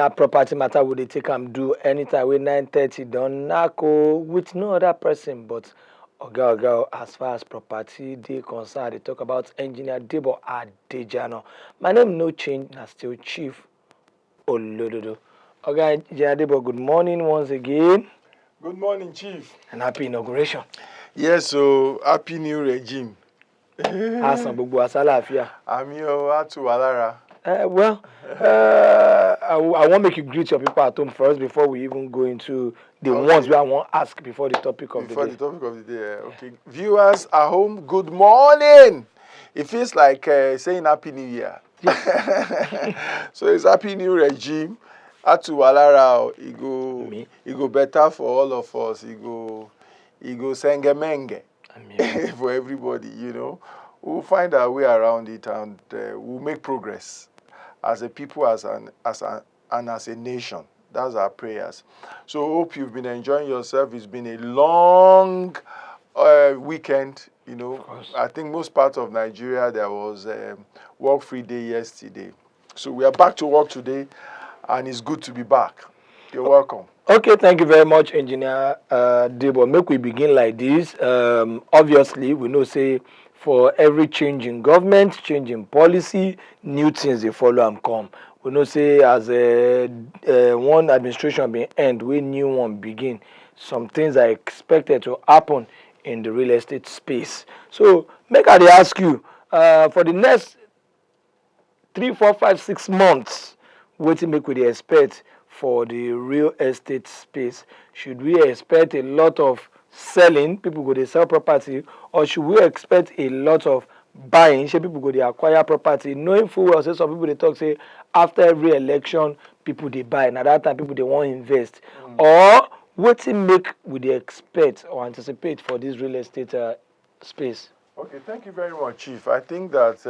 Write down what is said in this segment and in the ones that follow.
na property matter we dey take am do anytime wey 9:30 don knack with no other person but oga as far as property dey concerned. I dey talk about engineer Debo Adejana. My name no change, na still Chief Olododo. Oga engineer Debo, good morning once again. Good morning, Chief. And happy inauguration. Yes, so happy new regime. Asan gbogbo àsálàáfíà. Àmì o, atu walara. I want to make you greet your people at home first before we even go into the ones where I want to ask before the topic of the day. Before the topic of the day, okay. Viewers at home, good morning. It feels like saying Happy New Year. Yes. So it's Happy New Regime. Atu walara, it go better for all of us. It go sengemenge for everybody, you know. We'll find our way around it and we'll make progress as a people, as a nation. That's our prayers. So hope you've been enjoying yourself. It's been a long weekend, you know. I think most parts of Nigeria there was work-free day yesterday. So we are back to work today and it's good to be back. You're welcome. Okay, thank you very much, Engineer Debo. Make we begin like this. Obviously, we know say for every change in government, change in policy, new things they follow and come. We know say as one administration being end, we new one begin. Some things are expected to happen in the real estate space. So make I dey ask you, for the next 3, 4, 5, 6 months, wetin make we dey expect for the real estate space? Should we expect a lot of selling, people go dey sell property, or should we expect a lot of buying, say people go dey acquire property, knowing full well say some people dey talk say after every election people dey buy, na that time people dey wan invest, or wetin make we dey expect or anticipate for this real estate space? Okay, thank you very much, Chief. I think that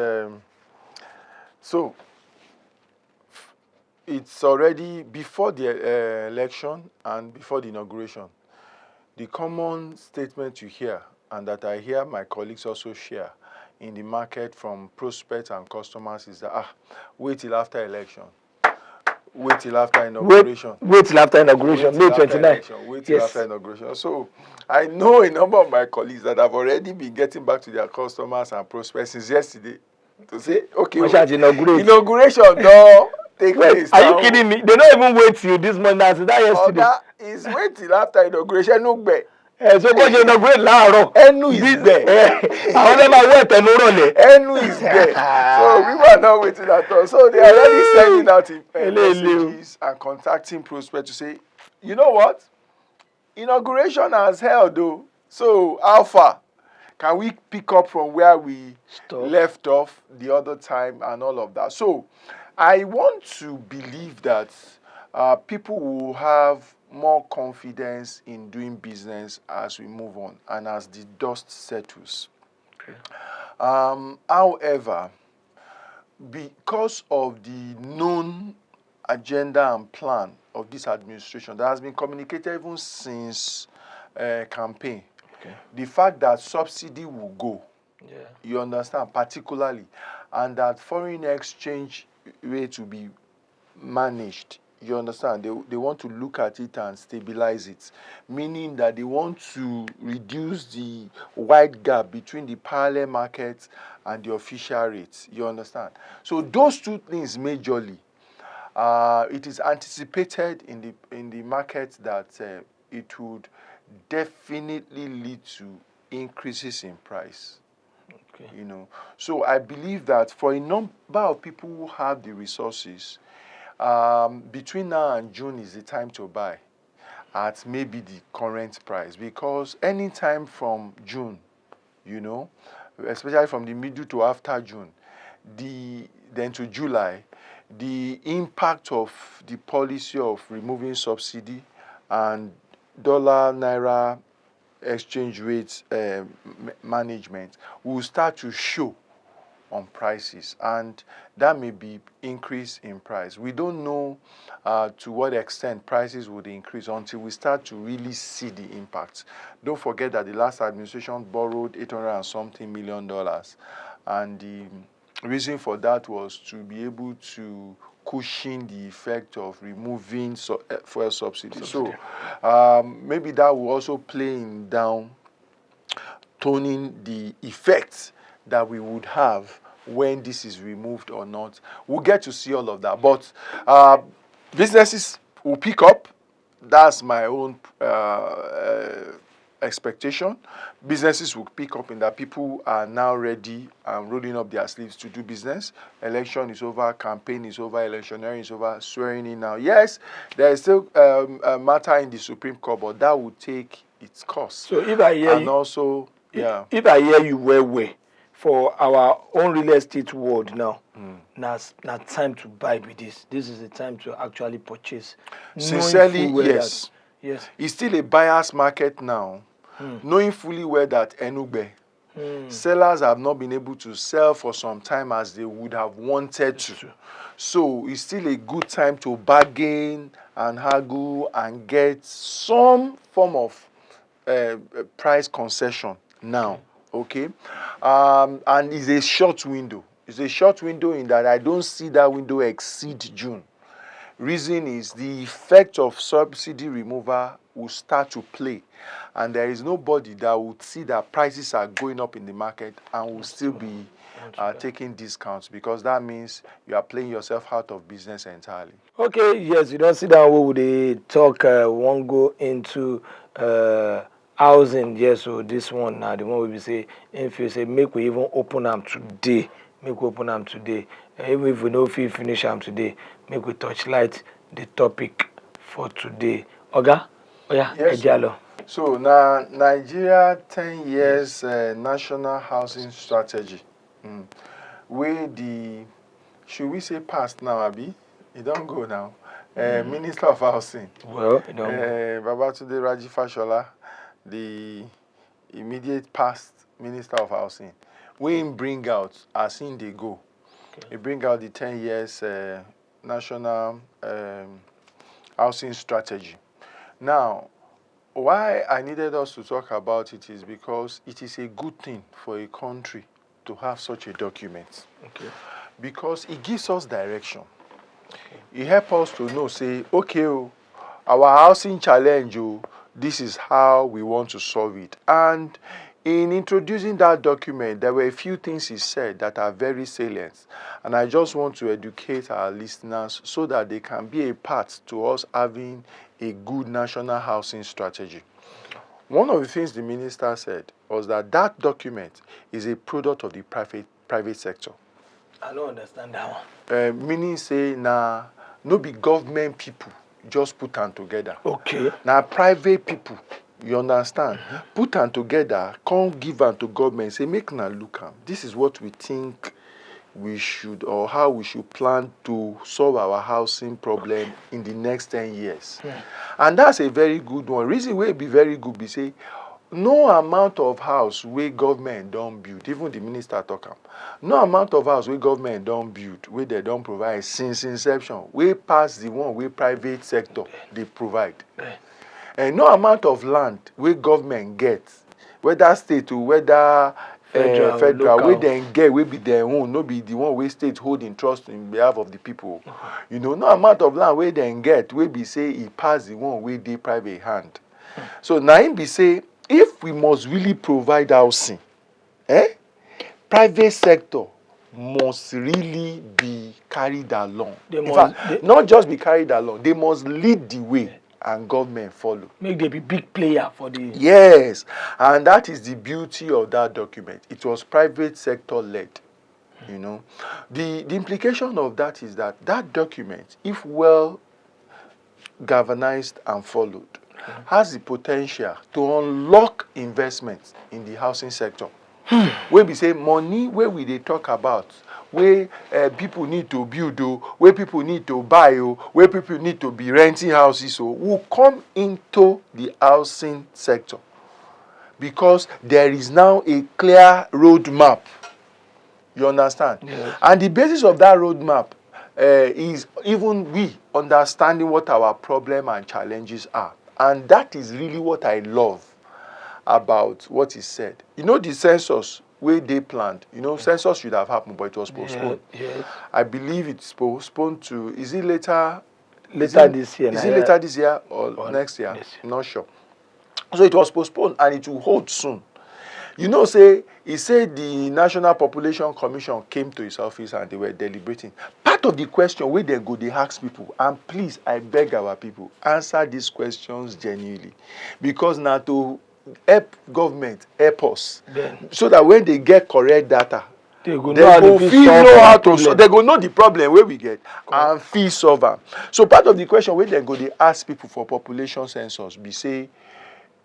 so it's already before the election and before the inauguration. The common statement you hear, and that I hear my colleagues also share in the market from prospects and customers, is that wait till after election. Wait till after inauguration. Wait till after inauguration, May 29. Wait till after inauguration. So I know a number of my colleagues that have already been getting back to their customers and prospects since yesterday to say, okay, inauguration, no. Take place. Are you kidding me? They don't even wait till this morning. That yesterday. That is wait till after inauguration. No be. So what you inaugurate láàárọ̀? Enu is there. Àwọn ọmọ máa wẹ̀ tẹnu rọ̀lẹ́. Enu is there. So people are not waiting at all. So they are already sending out messages and contacting prospects to say, you know what? Inauguration has held though. So how far can we pick up from where we left off the other time and all of that? So I want to believe that people will have more confidence in doing business as we move on and as the dust settles. Okay. However, because of the known agenda and plan of this administration that has been communicated even since campaign, the fact that subsidy will go, you understand, particularly, and that foreign exchange rate will be managed. You understand? They want to look at it and stabilize it, meaning that they want to reduce the wide gap between the parallel market and the official rates. You understand? So those two things majorly, it is anticipated in the market that it would definitely lead to increases in price. Okay. You know, so I believe that for a number of people who have the resources, between now and June is the time to buy at maybe the current price, because anytime from June, you know, especially from the middle to after June, then to July, the impact of the policy of removing subsidy and dollar-naira exchange rates management will start to show on prices, and that may be increase in price. We don't know to what extent prices would increase until we start to really see the impact. Don't forget that the last administration borrowed $800 and something million, and the reason for that was to be able to cushion the effect of removing fuel subsidy. So maybe that will also play in down toning the effects that we would have when this is removed or not. We'll get to see all of that. But businesses will pick up. That's my own expectation. Businesses will pick up in that people are now ready and rolling up their sleeves to do business. Election is over, campaign is over, electioneering is over, swearing in now. Yes, there is still a matter in the Supreme Court, but that will take its course. So if I hear and you, also, yeah. If I hear you well, for our own real estate world now, now time to buy with this. This is the time to actually purchase. Sincerely, yes. Yes. It's still a buyer's market now. Knowing fully well that Enugbe, sellers have not been able to sell for some time as they would have wanted to. So it's still a good time to bargain and haggle and get some form of price concession now. Okay? And it's a short window. It's a short window in that I don't see that window exceed June. Reason is the effect of subsidy removal will start to play, and there is nobody that would see that prices are going up in the market and will still be taking discounts, because that means you are playing yourself out of business entirely. Okay, yes, you don't see that we would talk won't go into housing. Yes, so this one now, the one we be say, if you say make we even open them today, make we open them today. Even if we know if we finish them today, make we touch light the topic for today. Oga, yeah, yes. So now Nigeria 10 years national housing strategy. Where the, should we say past now, Abi? It don't go now. Minister of Housing. Well, it don't go. Babatunde Raji Fashola, the immediate past Minister of Housing. We bring out, as in they go. Okay. He bring out the 10 years national housing strategy. Now, why I needed us to talk about it is because it is a good thing for a country to have such a document. Okay. Because it gives us direction. It helps us to know, say, okay, our housing challenge, this is how we want to solve it. And in introducing that document, there were a few things he said that are very salient. And I just want to educate our listeners so that they can be a part to us having a good national housing strategy. One of the things the minister said was that that document is a product of the private sector. I don't understand that one. Meaning say, no be government people just put them together. Okay. Now private people, you understand, put them together, can't give them to government, say make na look am. This is what we think we should, or how we should plan to solve our housing problem in the next 10 years. And that's a very good one. Reason why it be very good be say, no amount of house where government don't build, even the minister talk am, no amount of house where government don't build, where they don't provide since inception, way past the one where private sector they provide. And no amount of land where government gets, whether state or whether federal, where they get, will be their own, no be the one where state holding trust in behalf of the people. You know, no amount of land where they get, will be say it pass the one where they private hand. So now him be say, if we must really provide housing, private sector must really be carried along. Not just be carried along, they must lead the way and government follow. Make them be big player for the... Yes, and that is the beauty of that document. It was private sector led. You know, the implication of that is that that document, if well galvanized and followed, has the potential to unlock investments in the housing sector. Where we say money, where we they talk about, where people need to build, where people need to buy, where people need to be renting houses, will come into the housing sector. Because there is now a clear roadmap. You understand? Yes. And the basis of that roadmap is even we understanding what our problem and challenges are. And that is really what I love about what he said. You know, the census where they planned. You know, census should have happened, but it was postponed. Yes. I believe it's postponed to, is it later This year. Is it later this year or next year? I'm not sure. So it was postponed and it will hold soon. You know, he said the National Population Commission came to his office and they were deliberating. Part of the question where they ask people, and please, I beg our people, answer these questions genuinely. Because now to help government, help us, so that when they get go know they go know the problem where we get and feel solve am. So part of the question where they ask people for population census be say,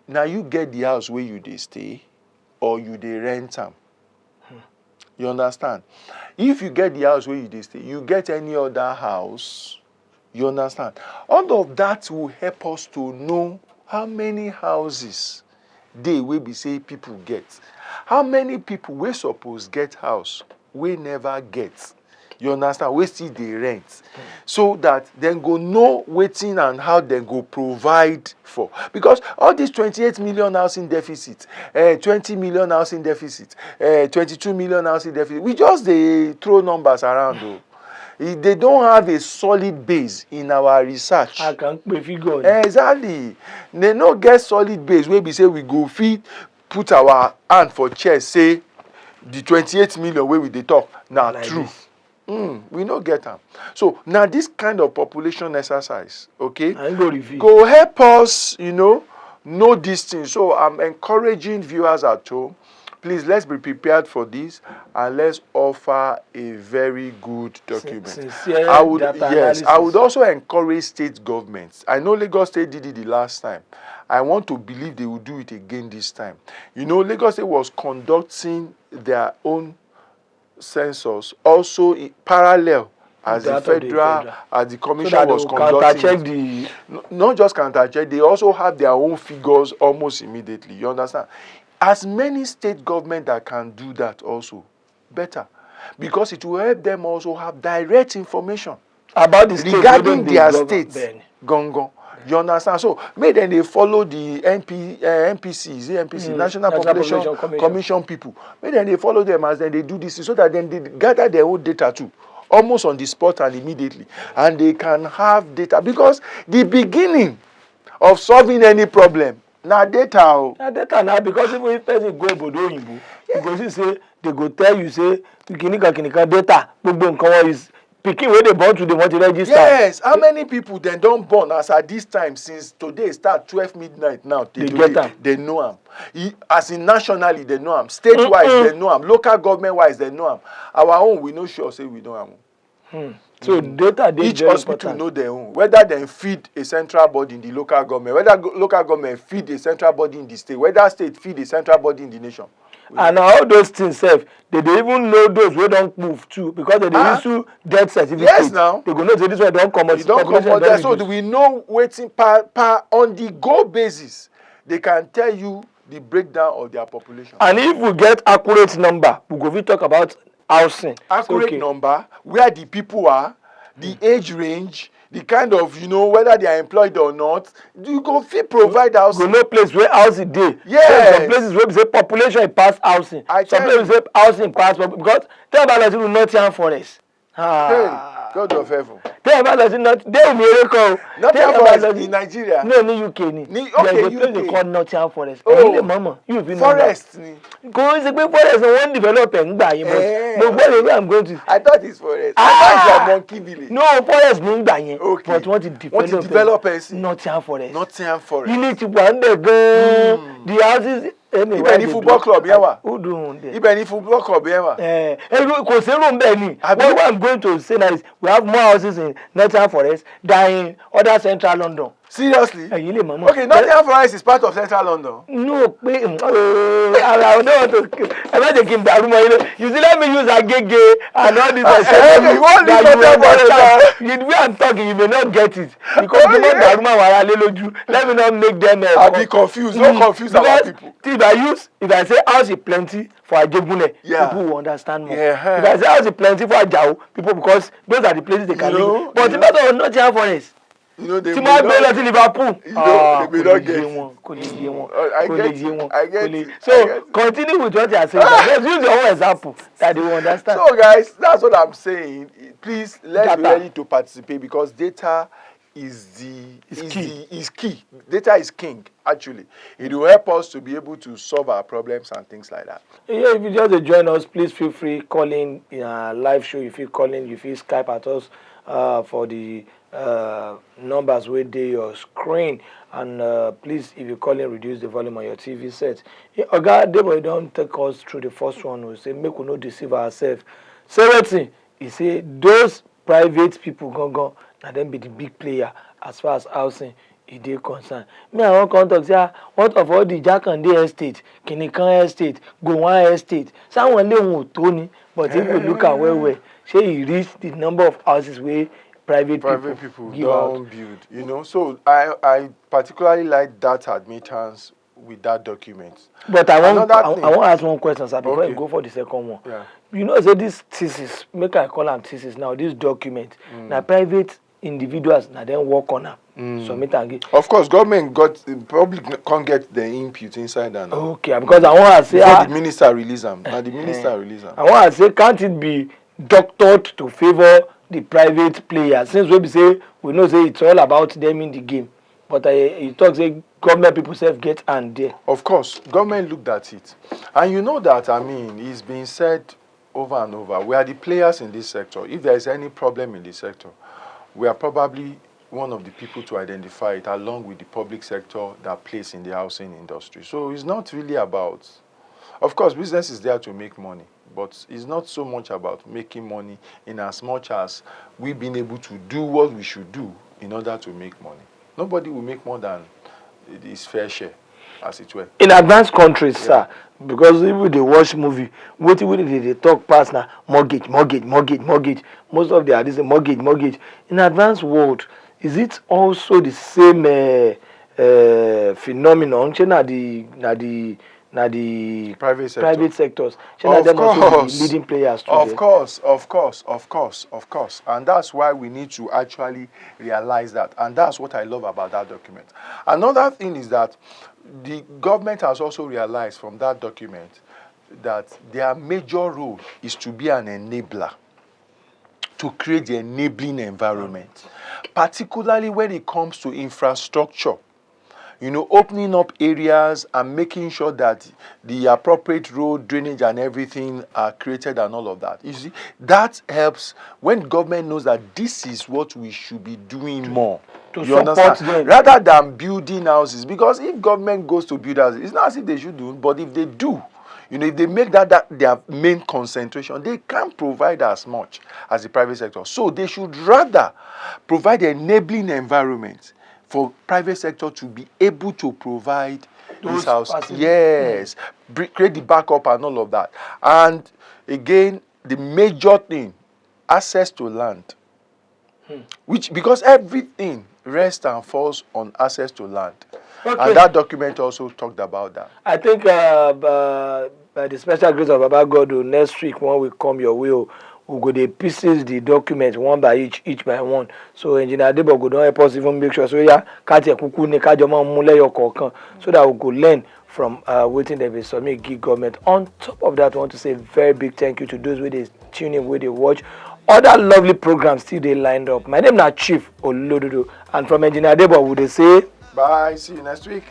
now you get the house where you they stay or you they rent am. You understand? If you get the house where you they stay, you get any other house. You understand? All of that will help us to know how many houses they will be say people get. How many people we suppose get house we never get. You understand? We still they rent. So that then go know waiting and how they go provide for. Because all these 28 million housing deficit, 20 million housing deficit, 22 million housing deficit, we just they throw numbers around though. They don't have a solid base in our research. I can't pay figure. Exactly. They no get solid base where we say we go feed, put our hand for chest, say the 28 million where we they talk now like true. We no get them. So now this kind of population exercise, okay, go help us, know these things. So I'm encouraging viewers at home, please let's be prepared for this and let's offer a very good document. I would also encourage state governments. I know Lagos State did it the last time. I want to believe they will do it again this time. You know, Lagos State was conducting their own census also in parallel as the federal, as the commission so was conducting. Not just counter check, they also have their own figures almost immediately. You understand? As many state government that can do that also, better. Because it will help them also have direct information about the regarding their states. Gongo. You understand? So, maybe then they follow the NPC, National Population Commission people. Maybe then they follow them as then they do this so that then they gather their own data too, almost on the spot and immediately. And they can have data. Because the beginning of solving any problem, now data. Now data now, because even if person go Bodo Yibu, because you say, they go tell you, say, kinika data, is picking where they born to the want to register. Yes, how many people then don't born as at this time since today start 12 midnight now? They know them. As in nationally, they know them. State-wise, they know them. Local government-wise, they know them. Our own, we no sure say we know them. So data, each hospital know their own. Whether they feed a central body in the local government, whether local government feed a central body in the state, whether state feed a central body in the nation. And all those things, they even know those who don't move too, because they issue death certificate. Yes, now they go know this one don't come out. So we know waiting on the go basis. They can tell you the breakdown of their population. And if we get accurate number, we go talk about housing. Accurate number, where the people are, the age range, the kind of, whether they are employed or not, you go fit provide housing. Go no place where housing dey. Yes. Some places where we say population is past housing. Some places say housing past, because tell about us in Nottingham Forest. Hey, God of heaven. Tell about us in Nottingham Forest in Nigeria. No, in UK. Okay, there's a place they call Nottingham Forest. Oh, mama, you been forest. Go is a big forest and one developer. I'm going to. I thought it's forest. I thought it's a monkey village. No, forest mean okay. But what the developers? Nottingham Forest. Nottingham Forest. You need to wander the houses. Ibẹ̀ ni football club yẹn wà. Ibẹ̀ ni football club yẹn wà. Kò sí room bẹ́ẹ̀ ni. What I'm going to say now is we have more houses in Nottingham Forest than in other central London. Seriously? Okay, Nottingham Forest is part of central London. No, I don't want to. I'm not taking that room. You see, let me use Agege and all this. You won't leave Nottingham Forest. The way I'm talking, you may not get it. Because you want Daruma, let me not make them. I'll be confused. Don't confuse our people. If I say house is plenty for Ajebune, people will understand more. If I say house is plenty for Ajao, people, because those are the places they can live. But if I don't Nottingham Forest, You know, they tí may máa gbé lọ not, sí Liverpool. you know, they may not Kò get lè yé it. wọn, kò lè yé wọn, I kò get lè it. yé wọn, I get kò lè. it. I So get it. continue with what you are saying. Let's use your own example that they will understand. So guys, that's what I'm saying. Please, let's be Data. ready to participate because data is key. Data is king, actually. It will help us to be able to solve our problems and things like that. Yeah, if you just join us, please feel free call in live show. If you call in, if you Skype at us for the numbers wey dey your screen, and please, if you call in, reduce the volume on your TV set. Oga Debo don take us through the first one. We say make we no deceive ourselves. Say wetin he say those private people gangan na dem be the big player as far as housing e dey concerned. Me I wan come talk say what of all the Jakande estate, Kinikan estate, Gowon estate, sáwọn ilé wọn ò tó ni, but if you look am well well, shey e reach the number of houses wey private people give out. Don't build, you know. So I particularly like that admittance with that document. But I want ask one question, sir, before I go for the second one. Yeah. You know, say this thesis, make I call am thesis now, this document, na private individuals na dem work on am. Submit and give. Of course, government public can't get the input inside and out. Okay, because I want to say before the minister release them. Now the minister release them. I want to say, can't it be doctored to favor the private players? Since we say we know say it's all about them in the game, but you talk say government people self get hand there. Of course, government looked at it, and you know that it's been said over and over. We are the players in this sector. If there is any problem in this sector, we are probably one of the people to identify it, along with the public sector that plays in the housing industry. So it's not really about, of course, business is there to make money, but it's not so much about making money in as much as we've been able to do what we should do in order to make money. Nobody will make more than his fair share, as it were. In advanced countries, sir, because if they watch movie, what they talk past now, mortgage. Most of the are this mortgage. In advanced world, is it also the same phenomenon? Na the private sectors. Of them course. Also the leading players too. Of course. And that's why we need to actually realize that. And that's what I love about that document. Another thing is that the government has also realized from that document that their major role is to be an enabler, to create the enabling environment, particularly when it comes to infrastructure. You know, opening up areas and making sure that the appropriate road, drainage and everything are created and all of that. You see, that helps when government knows that this is what we should be doing more. You understand? Them. Rather than building houses. Because if government goes to build houses, it's not as if they should do, but if they do, you know, if they make that their main concentration, they can't provide as much as the private sector. So they should rather provide an enabling environment for private sector to be able to provide this house. Yes. Create the backup and all of that. And again, the major thing, access to land. Which, because everything rests and falls on access to land. Okay. And that document also talked about that. I think by the special grace of Baba God, next week when we come your way, we go dey pieces the document one by each by one. So Engineer Debo go don help us even make sure so kati kuku ni kajo ma mu leyo kọ̀ọ̀kan so that we go learn from wetin dem be submit give government. On top of that, I want to say a very big thank you to those wey dey tune in, wey dey watch. Other lovely programs still dey lined up. My name na Chief Olododo, and from Engineer Debo we dey say bye, see you next week.